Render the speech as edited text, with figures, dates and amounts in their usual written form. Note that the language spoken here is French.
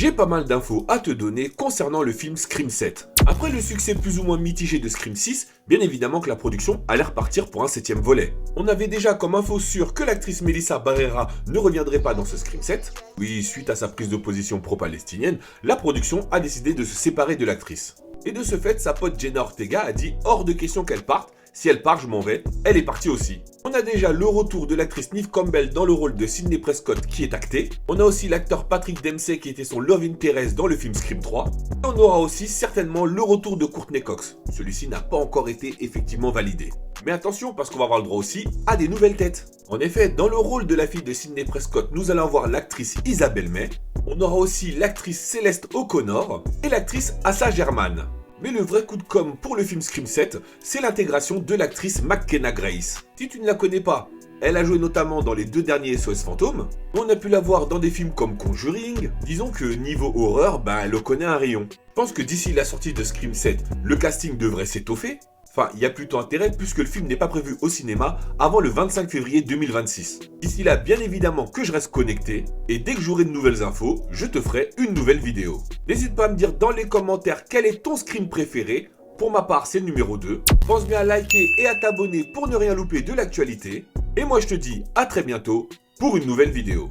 J'ai pas mal d'infos à te donner concernant le film Scream 7. Après le succès plus ou moins mitigé de Scream 6, bien évidemment que la production allait repartir pour un 7ème volet. On avait déjà comme info sûre que l'actrice Melissa Barrera ne reviendrait pas dans ce Scream 7. Oui, suite à sa prise de position pro-palestinienne, la production a décidé de se séparer de l'actrice. Et de ce fait, sa pote Jenna Ortega a dit hors de question qu'elle parte. Si elle part, je m'en vais. Elle est partie aussi. On a déjà le retour de l'actrice Neve Campbell dans le rôle de Sidney Prescott qui est acté. On a aussi l'acteur Patrick Dempsey qui était son love interest dans le film Scream 3. Et on aura aussi certainement le retour de Courtney Cox. Celui-ci n'a pas encore été effectivement validé. Mais attention parce qu'on va avoir le droit aussi à des nouvelles têtes. En effet, dans le rôle de la fille de Sidney Prescott, nous allons avoir l'actrice Isabelle May. On aura aussi l'actrice Céleste O'Connor et l'actrice Asa German. Mais le vrai coup de com' pour le film Scream 7, c'est l'intégration de l'actrice McKenna Grace. Si tu ne la connais pas, elle a joué notamment dans les 2 derniers SOS Fantômes. On a pu la voir dans des films comme Conjuring. Disons que niveau horreur, elle le connaît un rayon. Je pense que d'ici la sortie de Scream 7, le casting devrait s'étoffer. Enfin, il y a plutôt intérêt puisque le film n'est pas prévu au cinéma avant le 25 février 2026. D'ici là, bien évidemment que je reste connecté et dès que j'aurai de nouvelles infos, je te ferai une nouvelle vidéo. N'hésite pas à me dire dans les commentaires quel est ton Scream préféré. Pour ma part, c'est le numéro 2. Pense bien à liker et à t'abonner pour ne rien louper de l'actualité. Et moi, je te dis à très bientôt pour une nouvelle vidéo.